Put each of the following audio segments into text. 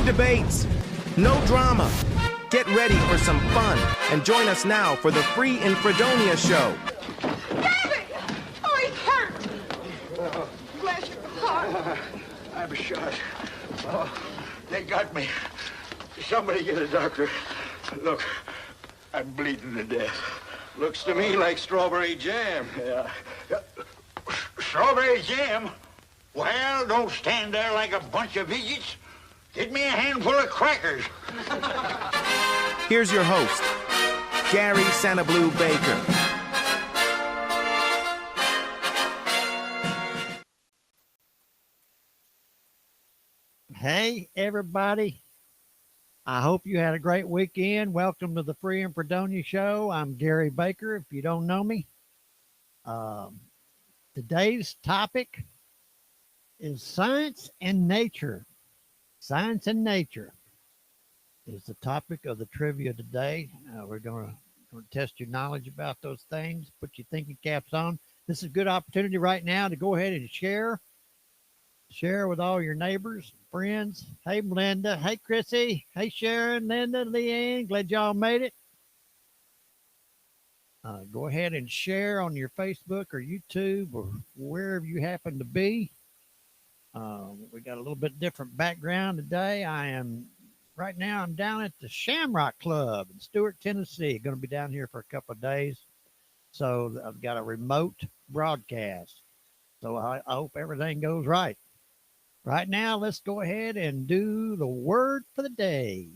debates, no drama. Get ready for some fun and join us now for the free in Fredonia Show. Gabby! Oh, he's hurt. Bless your heart. I'm shot. Oh, they got me. Somebody get a doctor. Look, I'm bleeding to death. Looks to me like strawberry jam. Yeah. Strawberry jam? Well, don't stand there like a bunch of idiots. Get me a handful of crackers. Here's your host, Gary SannaBlue Baker. Hey, everybody. I hope you had a great weekend. Welcome to the Free and Fredonia Show. I'm Gary Baker, if you don't know me. Today's topic is science and nature. Science and nature is the topic of the trivia today. We're going to test your knowledge about those things, put your thinking caps on. This is a good opportunity right now to go ahead and share with all your neighbors, friends. Hey, Melinda. Hey, Chrissy. Hey, Sharon, Linda, Leanne. Glad y'all made it. Go ahead and share on your Facebook or YouTube or wherever you happen to be. We got a little bit different background today. Right now I'm down at the Shamrock Club in Stewart, Tennessee. Going to be down here for a couple of days. So I've got a remote broadcast. So I hope everything goes right. Right now, let's go ahead and do the word for the day.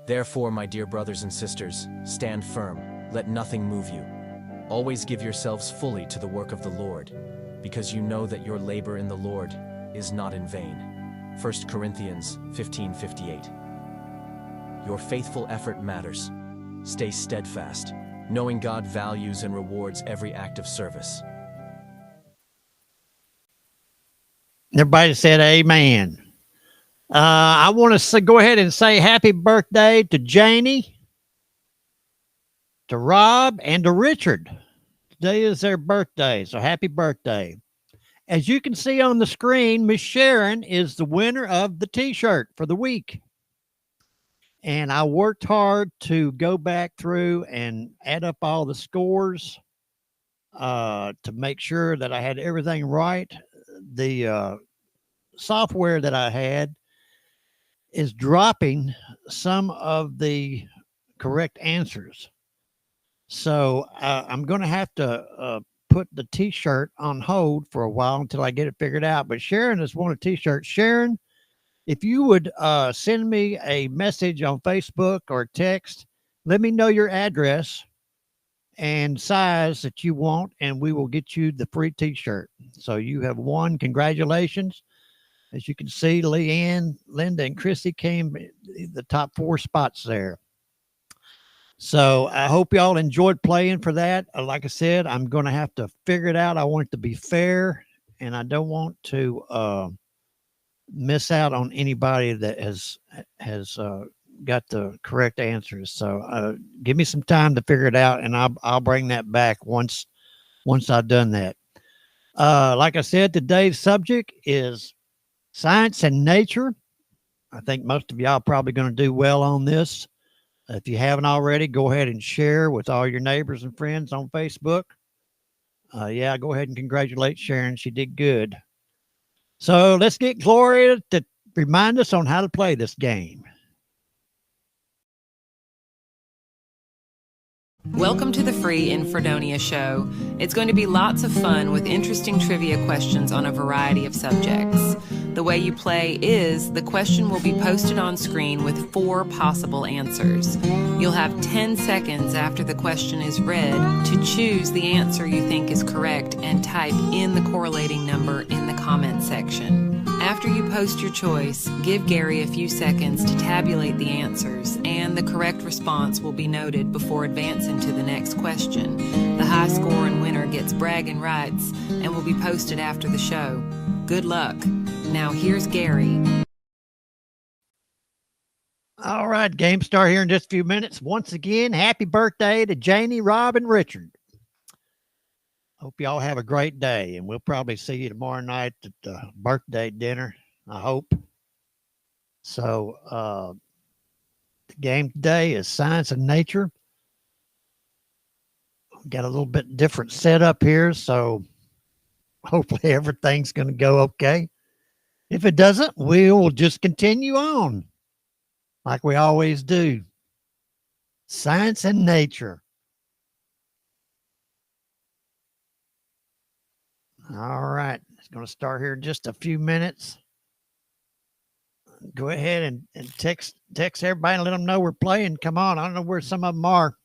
Therefore, my dear brothers and sisters, stand firm, let nothing move you. Always give yourselves fully to the work of the Lord, because you know that your labor in the Lord is not in vain. 1 Corinthians 15:58. Your faithful effort matters. Stay steadfast, knowing God values and rewards every act of service. Everybody said amen. I want to go ahead and say happy birthday to Janie, to Rob, and to Richard. Today is their birthday, so happy birthday. As you can see on the screen, Miss Sharon is the winner of the t-shirt for the week. And I worked hard to go back through and add up all the scores to make sure that I had everything right. The software that I had is dropping some of the correct answers. So I'm going to have to put the t-shirt on hold for a while until I get it figured out. But Sharon has won a t-shirt. Sharon, if you would send me a message on Facebook or text, let me know your address and size that you want, and we will get you the free t-shirt. So you have won. Congratulations. As you can see, Leanne, Linda, and Chrissy came the top 4 spots there. So I hope y'all enjoyed playing for that. Like I said, I'm going to have to figure it out. I want it to be fair, and I don't want to miss out on anybody that has got the correct answers. So give me some time to figure it out, and I'll bring that back once I've done that. Like I said, today's subject is science and nature. I think most of y'all probably going to do well on this. If you haven't already, go ahead and share with all your neighbors and friends on Facebook. Yeah, go ahead and congratulate Sharon. She did good. So let's get Gloria to remind us on how to play this game. Welcome to the Free in Fredonia Show. It's going to be lots of fun with interesting trivia questions on a variety of subjects. The way you play is the question will be posted on screen with 4 possible answers. You'll have 10 seconds after the question is read to choose the answer you think is correct and type in the correlating number in the comment section. After you post your choice, give Gary a few seconds to tabulate the answers, and the correct response will be noted before advancing to the next question. The high score and winner gets bragging rights and will be posted after the show. Good luck. Now here's Gary. All right, game start here in just a few minutes. Once again, happy birthday to Janie, Rob, and Richard. Hope y'all have a great day, and we'll probably see you tomorrow night at the birthday dinner, I hope. So, the game today is Science and Nature. Got a little bit different setup here, so hopefully everything's going to go okay. If it doesn't, we will just continue on like we always do. Science and Nature. All right. It's going to start here in just a few minutes. Go ahead and text everybody and let them know we're playing. Come on. I don't know where some of them are.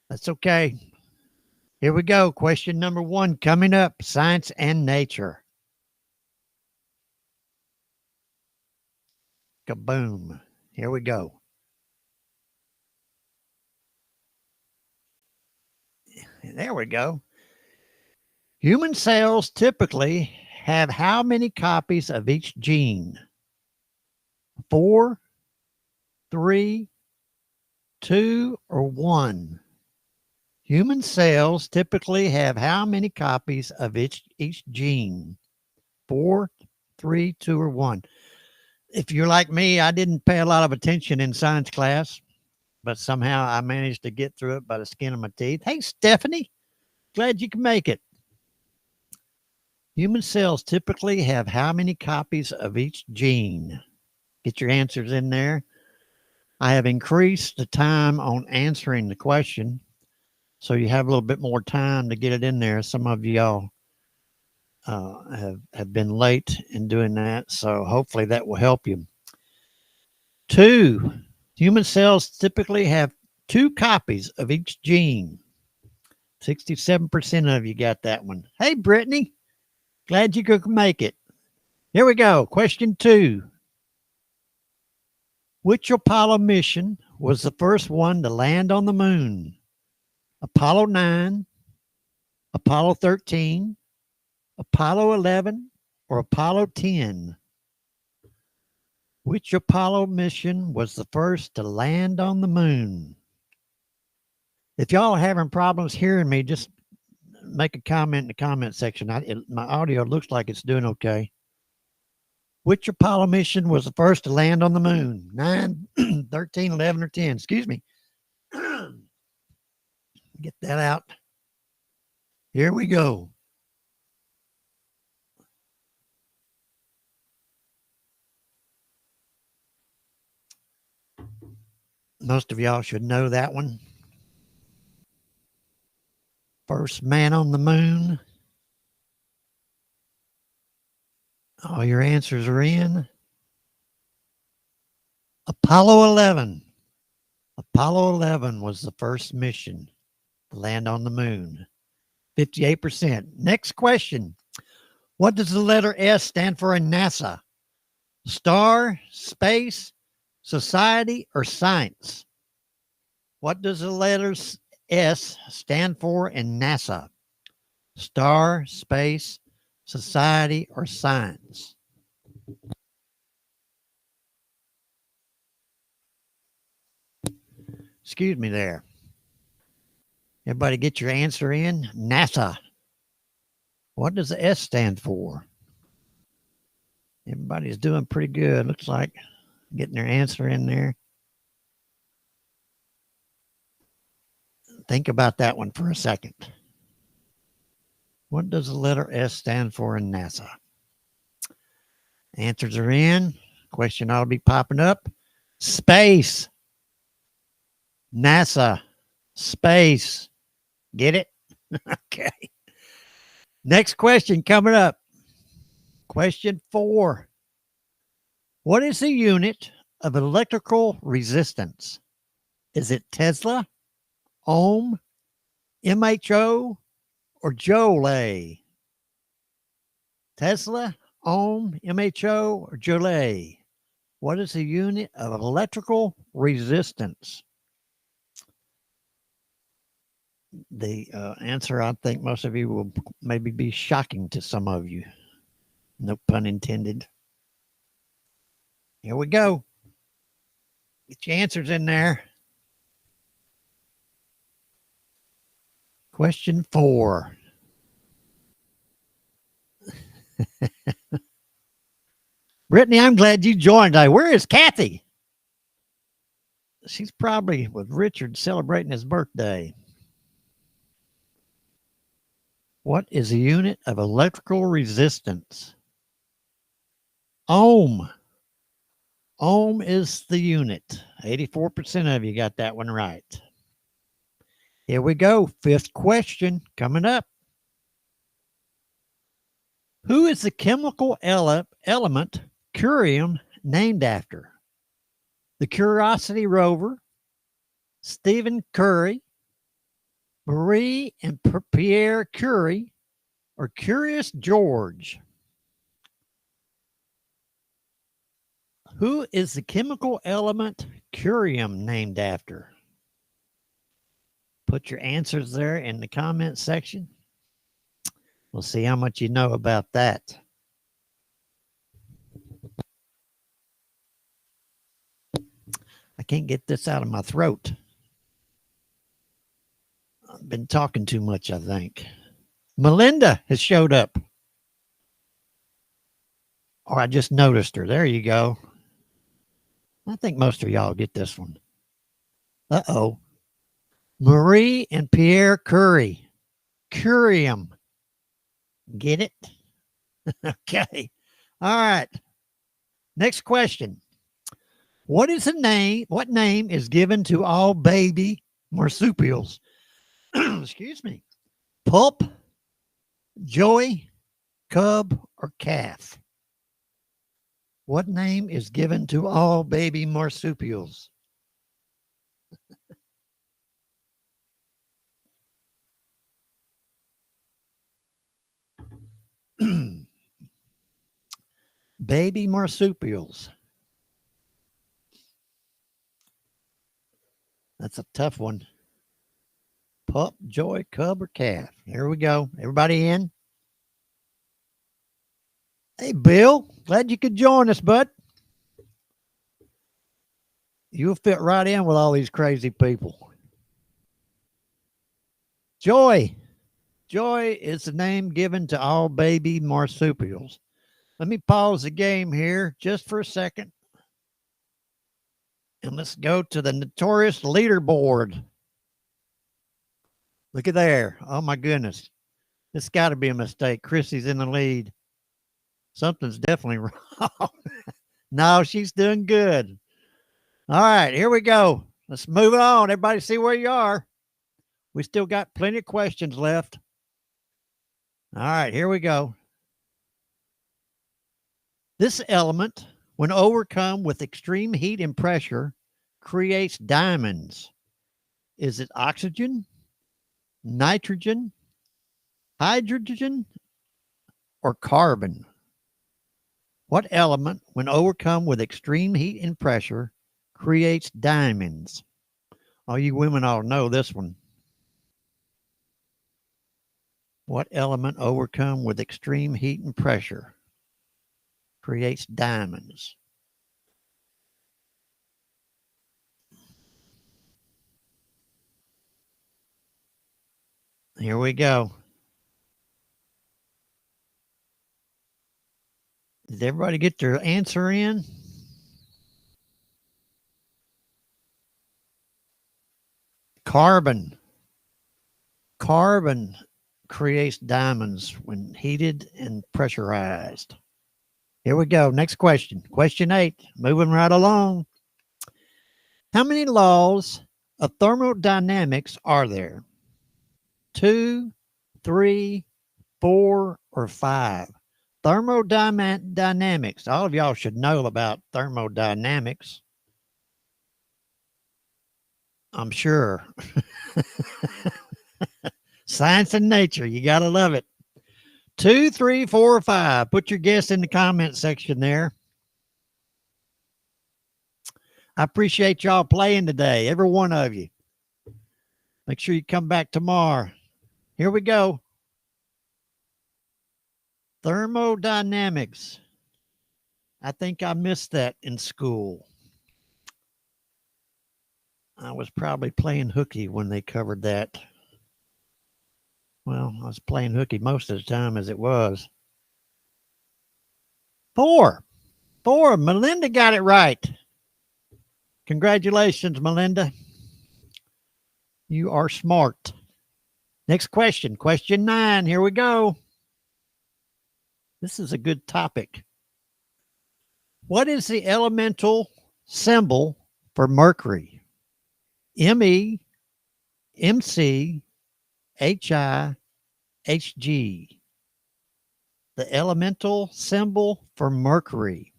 That's okay. Here we go. Question number 1 coming up. Science and Nature. Kaboom. Here we go. There we go. Human cells typically have how many copies of each gene? 4, 3, 2, or 1? Human cells typically have how many copies of each gene? 4, 3, 2, or 1? If you're like me, I didn't pay a lot of attention in science class, but somehow I managed to get through it by the skin of my teeth. Hey, Stephanie, glad you can make it. Human cells typically have how many copies of each gene? Get your answers in there. I have increased the time on answering the question, so you have a little bit more time to get it in there. Some of y'all have been late in doing that, so hopefully that will help you. 2, human cells typically have 2 copies of each gene. 67% of you got that one. Hey, Brittany, glad you could make it. Here we go. Question 2. Which Apollo mission was the first one to land on the moon? Apollo 9, Apollo 13, Apollo 11, or Apollo 10? Which Apollo mission was the first to land on the moon? If y'all are having problems hearing me, just make a comment in the comment section. My audio looks like it's doing okay. Which Apollo mission was the first to land on the moon? 9, 13, 11, or 10? Excuse me. Get that out. Here we go. Most of y'all should know that one. First man on the moon. All your answers are in. Apollo 11. Apollo 11 was the first mission to land on the moon. 58%. Next question. What does the letter S stand for in NASA? Star, space, society, or science? What does the letter S stand for in NASA? Star, space, society, or science? Excuse me there. Everybody get your answer in. NASA. What does the S stand for? Everybody's doing pretty good. Looks like getting their answer in there. Think about that one for a second. What does the letter S stand for in NASA? Answers are in. Question ought to be popping up. Space. NASA. Space. Get it? Okay. Next question coming up. Question 4. What is the unit of electrical resistance? Is it Tesla, ohm, MHO, or Joule? Tesla, ohm, MHO, or Joule? What is the unit of electrical resistance? The answer, I think most of you will maybe be shocking to some of you. No pun intended. Here we go. Get your answers in there. Question 4. Brittany, I'm glad you joined today. Where is Kathy? She's probably with Richard celebrating his birthday. What is a unit of electrical resistance? Ohm. Ohm is the unit. 84% of you got that one right. Here we go. 5th question coming up. Who is the chemical element curium named after? The Curiosity rover, Stephen Curry, Marie and Pierre Curie, or Curious George? Who is the chemical element curium named after? Put your answers there in the comment section. We'll see how much you know about that. I can't get this out of my throat. I've been talking too much, I think. Melinda has showed up. Or I just noticed her. There you go. I think most of y'all get this one. Uh-oh. Marie and Pierre Curie. Curium. Get it? Okay. All right. Next question. What name is given to all baby marsupials? Excuse me. Pup, joey, cub, or calf? What name is given to all baby marsupials? Baby marsupials. That's a tough one. Pup, joy, cub, or calf? Here we go. Everybody in? Hey, Bill. Glad you could join us, bud. You'll fit right in with all these crazy people. Joy. Joy is the name given to all baby marsupials. Let me pause the game here just for a second. And let's go to the notorious leaderboard. Look at there. Oh, my goodness. This got to be a mistake. Chrissy's in the lead. Something's definitely wrong. No, she's doing good. All right, here we go. Let's move on. Everybody see where you are. We still got plenty of questions left. All right, here we go. This element, when overcome with extreme heat and pressure, creates diamonds. Is it oxygen, nitrogen, hydrogen, or carbon? What element, when overcome with extreme heat and pressure, creates diamonds? All you women ought to know this one. What element, overcome with extreme heat and pressure, creates diamonds? Here we go. Did everybody get their answer in? Carbon. Carbon creates diamonds when heated and pressurized. Here we go. Next question. Question 8. Moving right along. How many laws of thermodynamics are there? 2, 3, 4, or 5? Thermodynamics. All of y'all should know about thermodynamics. I'm sure. Science and nature. You got to love it. 2, 3, 4, or 5. Put your guess in the comment section there. I appreciate y'all playing today, every one of you. Make sure you come back tomorrow. Here we go. Thermodynamics. I think I missed that in school. I was probably playing hooky when they covered that. Well, I was playing hooky most of the time as it was. 4. Melinda got it right. Congratulations, Melinda. You are smart. Next question. Question 9. Here we go. This is a good topic. What is the elemental symbol for Mercury? M-E, M-C, H-I, H-G. The elemental symbol for Mercury.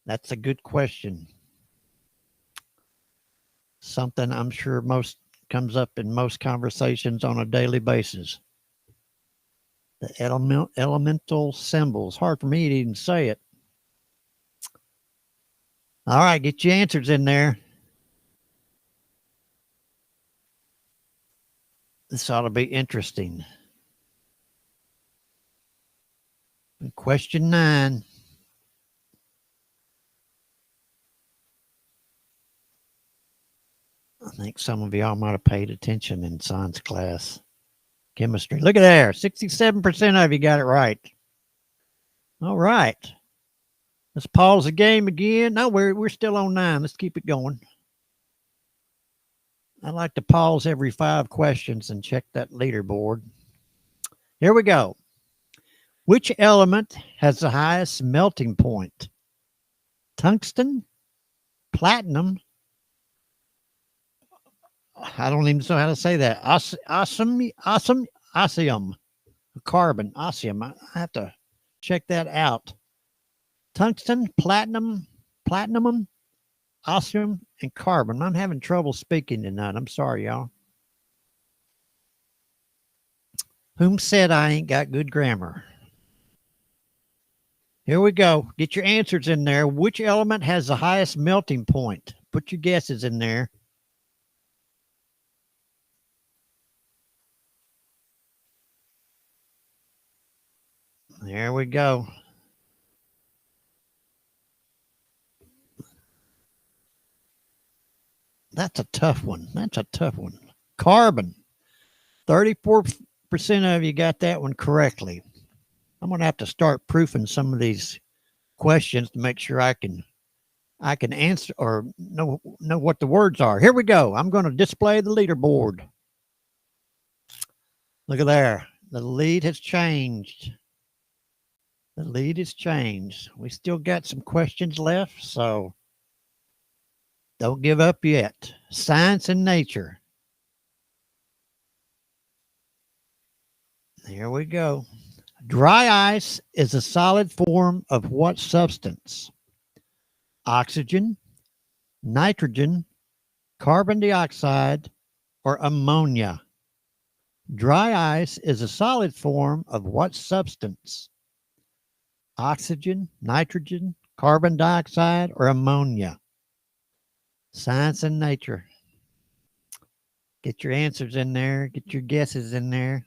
That's a good question. Something I'm sure most comes up in most conversations on a daily basis. The elemental symbols. Hard for me to even say it. All right, get your answers in there. This ought to be interesting. Question 9. I think some of y'all might have paid attention in science class. Chemistry. Look at there. 67% of you got it right. All right. Let's pause the game again. No, we're still on 9. Let's keep it going. I like to pause every 5 questions and check that leaderboard. Here we go. Which element has the highest melting point? Tungsten, platinum, I don't even know how to say that. Osmium, carbon, osmium. I have to check that out. Tungsten, platinum, osmium, and carbon. I'm having trouble speaking tonight. I'm sorry, y'all. Whom said I ain't got good grammar? Here we go. Get your answers in there. Which element has the highest melting point? Put your guesses in there. There we go. That's a tough one. Carbon. 34% of you got that one correctly. I'm going to have to start proofing some of these questions to make sure I can answer or know what the words are. Here we go. I'm going to display the leaderboard. Look at there. The lead has changed. We still got some questions left, so don't give up yet. Science and nature. Here we go. Dry ice is a solid form of what substance? Oxygen, nitrogen, carbon dioxide, or ammonia? Dry ice is a solid form of what substance? Oxygen, nitrogen, carbon dioxide, or ammonia? Science and nature. Get your answers in there. Get your guesses in there.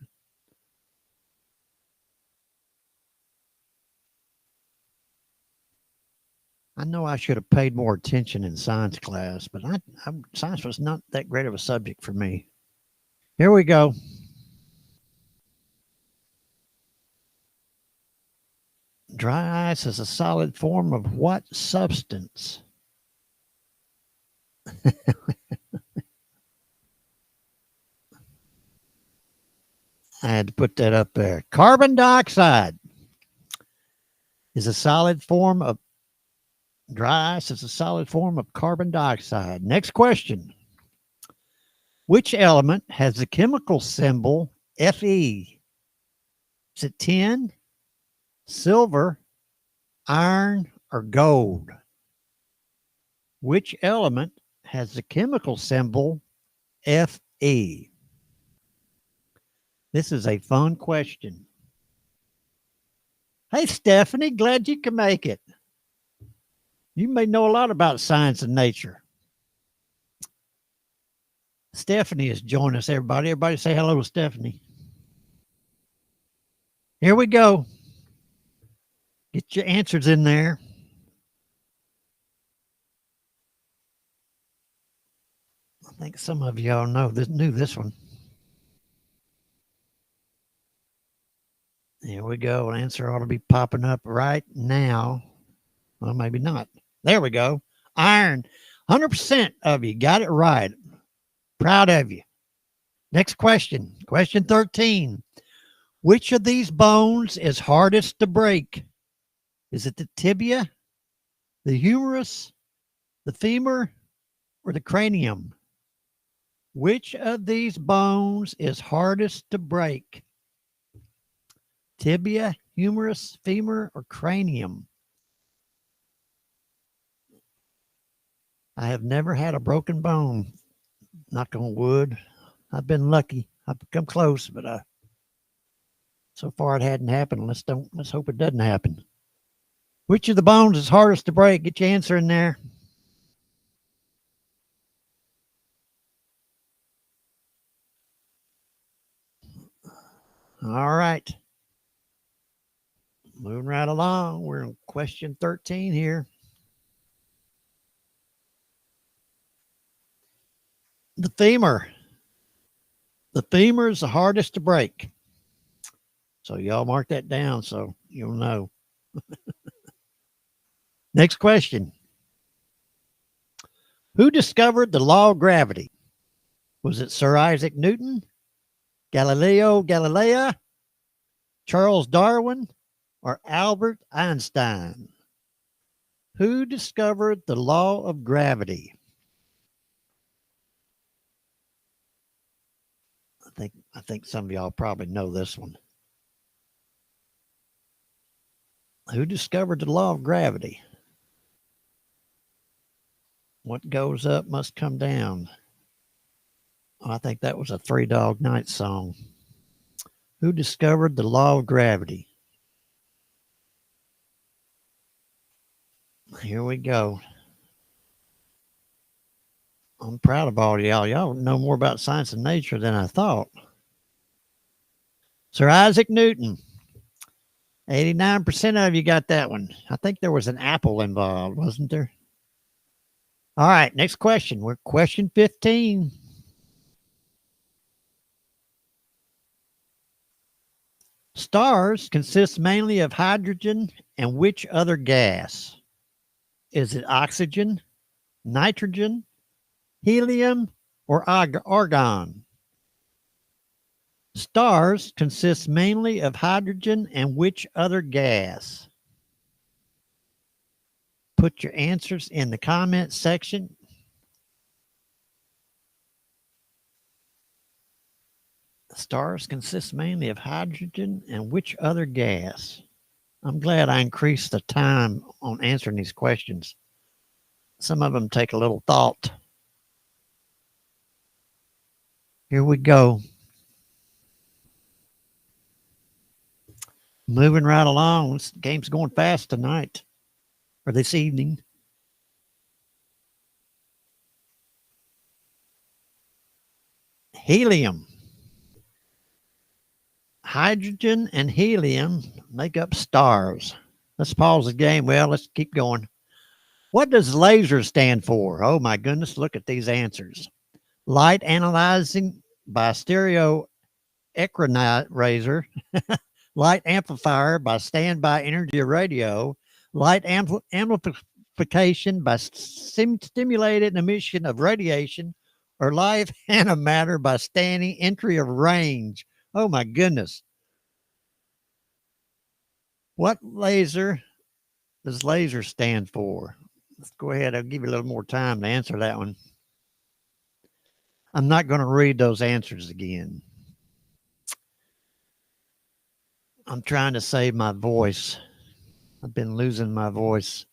I know I should have paid more attention in science class, but science was not that great of a subject for me. Here we go. Dry ice is a solid form of what substance? I had to put that up there. Carbon dioxide is a solid form of dry ice is a solid form of carbon dioxide. Next question. Which element has the chemical symbol Fe? Is it tin, silver, iron, or gold? Which element has the chemical symbol Fe? This is a fun question. Hey, Stephanie, glad you can make it. You may know a lot about science and nature. Stephanie has joined us, everybody. Everybody say hello to Stephanie. Here we go. Get your answers in there. I think some of y'all knew this one. Here we go. An answer ought to be popping up right now. Well, maybe not. There we go. Iron. 100% of you got it right. Proud of you. Next question. Question 13. Which of these bones is hardest to break? Is it the tibia, the humerus, the femur, or the cranium? Which of these bones is hardest to break? Tibia, humerus, femur, or cranium? I have never had a broken bone. Knock on wood. I've been lucky. I've come close, but so far it hadn't happened. Let's hope it doesn't happen. Which of the bones is hardest to break? Get your answer in there. All right. Moving right along. We're on question 13 here. The femur. The femur is the hardest to break. So y'all mark that down so you'll know. Next question. Who discovered the law of gravity? Was it Sir Isaac Newton, Galileo Galilei, Charles Darwin, or Albert Einstein? Who discovered the law of gravity? I think some of y'all probably know this one. Who discovered the law of gravity? What goes up must come down. Oh, I think that was a Three Dog Night song. Who discovered the law of gravity? Here we go. I'm proud of all of y'all. Y'all know more about science and nature than I thought. Sir Isaac Newton. 89% of you got that one. I think there was an apple involved, wasn't there? All right, next question. We're question 15. Stars consist mainly of hydrogen and which other gas? Is it oxygen, nitrogen, helium, or argon? Stars consist mainly of hydrogen and which other gas? Put your answers in the comment section. Stars consist mainly of hydrogen and which other gas? I'm glad I increased the time on answering these questions. Some of them take a little thought. Here we go. Moving right along. This game's going fast tonight, or this evening. Helium. Hydrogen and helium make up stars. Let's pause the game. Well, let's keep going. What does laser stand for? Oh my goodness, look at these answers. Light analyzing by stereo echronizor, light amplifier by standby energy radio, light amplification by stimulated emission of radiation, or light antimatter by standing entry of range. Oh my goodness. What laser does laser stand for? Let's go ahead. I'll give you a little more time to answer that one. I'm not going to read those answers again. I'm trying to save my voice. I've been losing my voice.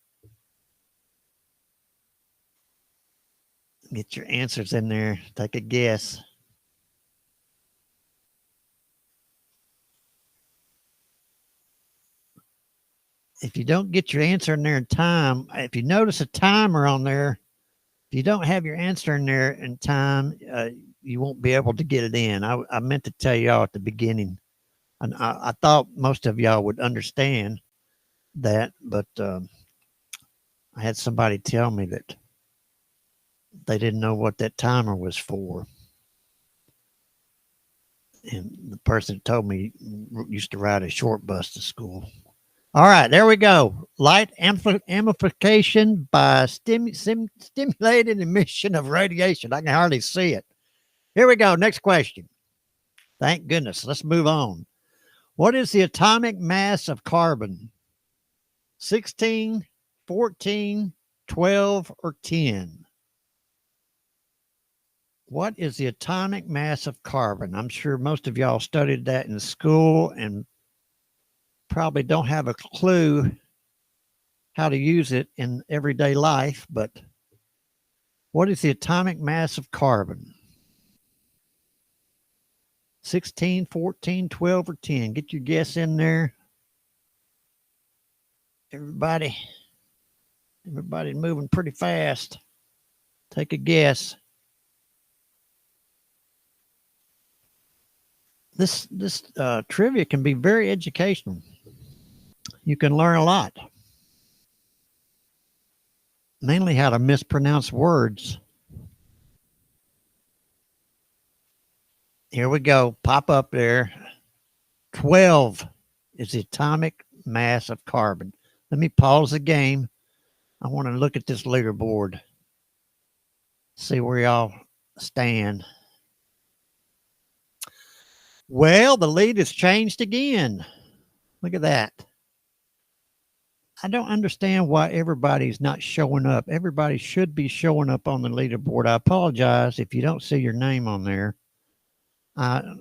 Get your answers in there. Take a guess. If you don't get your answer in there in time, if you notice a timer on there, if you don't have your answer in there in time, you won't be able to get it in. I meant to tell y'all at the beginning. And I thought most of y'all would understand that, but I had somebody tell me that they didn't know what that timer was for. And the person told me used to ride a short bus to school. All right, there we go. Light amplification by stimulated emission of radiation. I can hardly see it. Here we go. Next question. Thank goodness. Let's move on. What is the atomic mass of carbon? 16, 14, 12, or 10? What is the atomic mass of carbon? I'm sure most of y'all studied that in school and probably don't have a clue how to use it in everyday life, but what is the atomic mass of carbon? 16, 14, 12, or 10? Get your guess in there. Everybody's moving pretty fast. Take a guess. This trivia can be very educational. You can learn a lot. Mainly how to mispronounce words. Here we go. Pop up there. 12 is the atomic mass of carbon. Let me pause the game. I want to look at this leaderboard. See where y'all stand. Well, the lead has changed again. Look at that. I don't understand why everybody's not showing up. Everybody should be showing up on the leaderboard. I apologize if you don't see your name on there.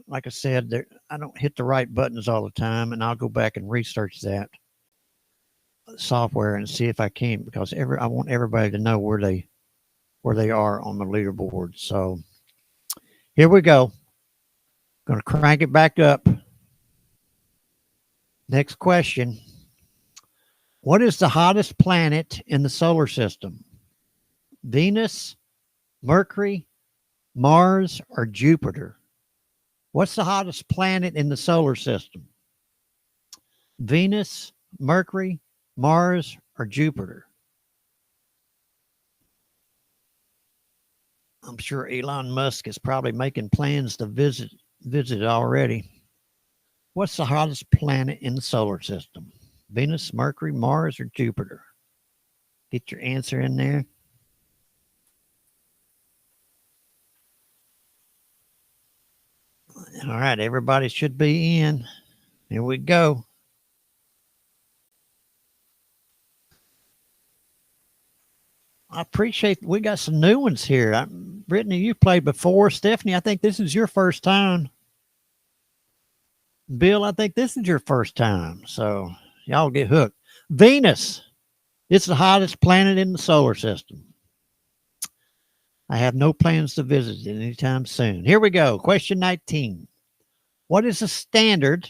Like I said, I don't hit the right buttons all the time, and I'll go back and research that software and see if I can, because I want everybody to know where they are on the leaderboard. So here we go. Going to crank it back up. Next question. What is the hottest planet in the solar system? Venus, Mercury, Mars, or Jupiter? What's the hottest planet in the solar system? Venus, Mercury, Mars, or Jupiter? I'm sure Elon Musk is probably making plans to visit already. What's the hottest planet in the solar system? Venus, Mercury, Mars, or Jupiter? Get your answer in there. All right, everybody should be in. Here we go. I appreciate we got some new ones here. Brittany, you played before. Stephanie, I think this is your first time. Bill, I think this is your first time. So y'all get hooked. Venus. It's the hottest planet in the solar system. I have no plans to visit it anytime soon. Here we go. Question 19. What is the standard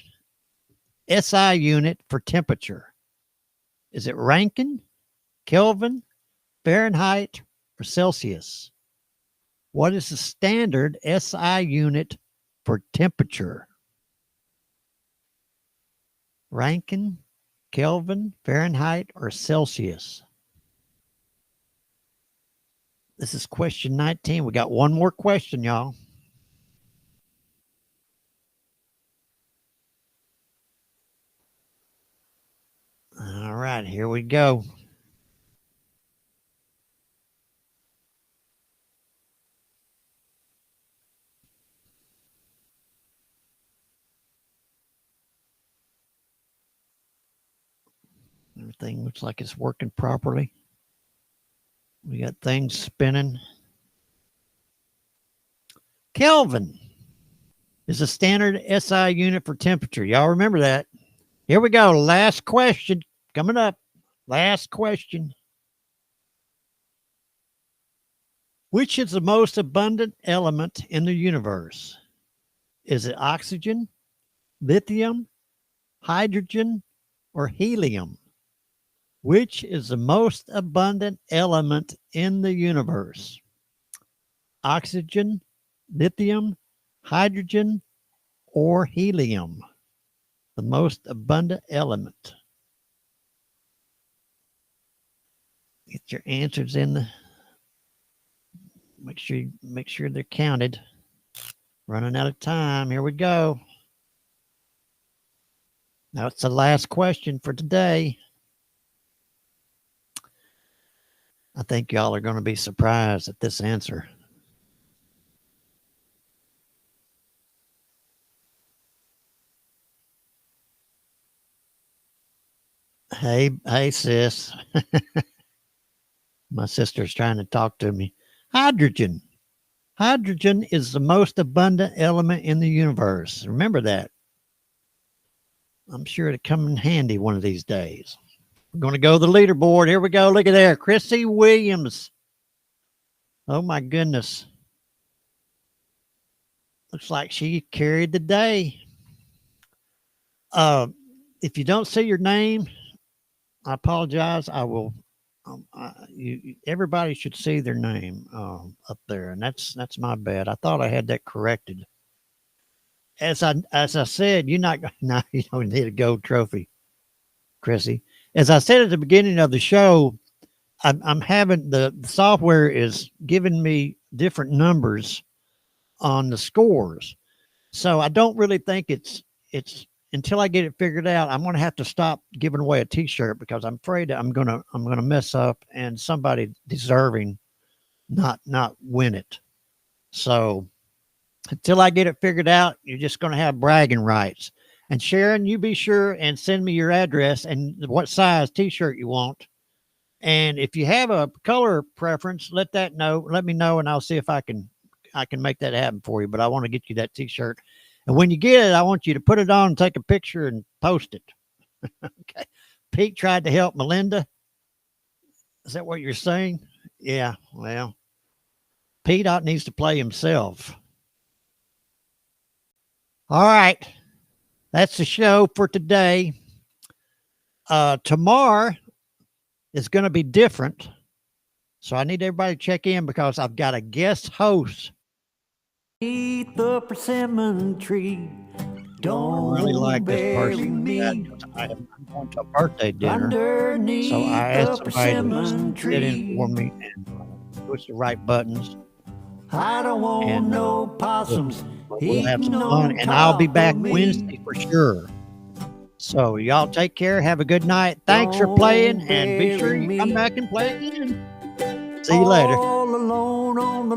SI unit for temperature? Is it Rankine, Kelvin, Fahrenheit, or Celsius? What is the standard SI unit for temperature? Rankine, Kelvin, Fahrenheit, or Celsius? This is question 19. We got one more question, y'all. All right, here we go. Everything looks like it's working properly. We got things spinning. Kelvin is a standard SI unit for temperature. Y'all remember that? Here we go. Last question coming up. Last question. Which is the most abundant element in the universe? Is it oxygen, lithium, hydrogen, or helium? Which is the most abundant element in the universe? Oxygen, lithium, hydrogen, or helium? The most abundant element. Get your answers in the. Make sure they're counted. Running out of time. Here we go. That's the last question for today. I think y'all are going to be surprised at this answer. Hey, sis. My sister's trying to talk to me. Hydrogen. Hydrogen is the most abundant element in the universe. Remember that. I'm sure it'll come in handy one of these days. We're going to go to the leaderboard. Here we go. Look at there. Chrissy Williams. Oh, my goodness. Looks like she carried the day. If you don't see your name, I apologize. I will. Everybody should see their name up there, and that's my bad. I thought I had that corrected. As I said, you don't need a gold trophy, Chrissy. As I said at the beginning of the show, I'm having the software is giving me different numbers on the scores, so I don't really think it's until I get it figured out. I'm going to have to stop giving away a T-shirt because I'm afraid I'm gonna mess up and somebody deserving not win it. So until I get it figured out, you're just going to have bragging rights. And Sharon, you be sure and send me your address and what size T-shirt you want. And if you have a color preference, let me know, and I'll see if I can make that happen for you. But I want to get you that T-shirt. And when you get it, I want you to put it on and take a picture and post it. Okay. Pete tried to help Melinda. Is that what you're saying? Yeah. Well, Pete needs to play himself. All right. That's the show for today. Tomorrow is going to be different. So I need everybody to check in because I've got a guest host. Beneath the persimmon tree, don't I really like this person. I'm going to a birthday dinner, so I asked somebody to sit in for me and push the right buttons. I don't want no possums. We'll have some fun, and I'll be back Wednesday for sure. So y'all take care. Have a good night. Thanks for playing, and be sure you come back and play again. See you later. All alone on the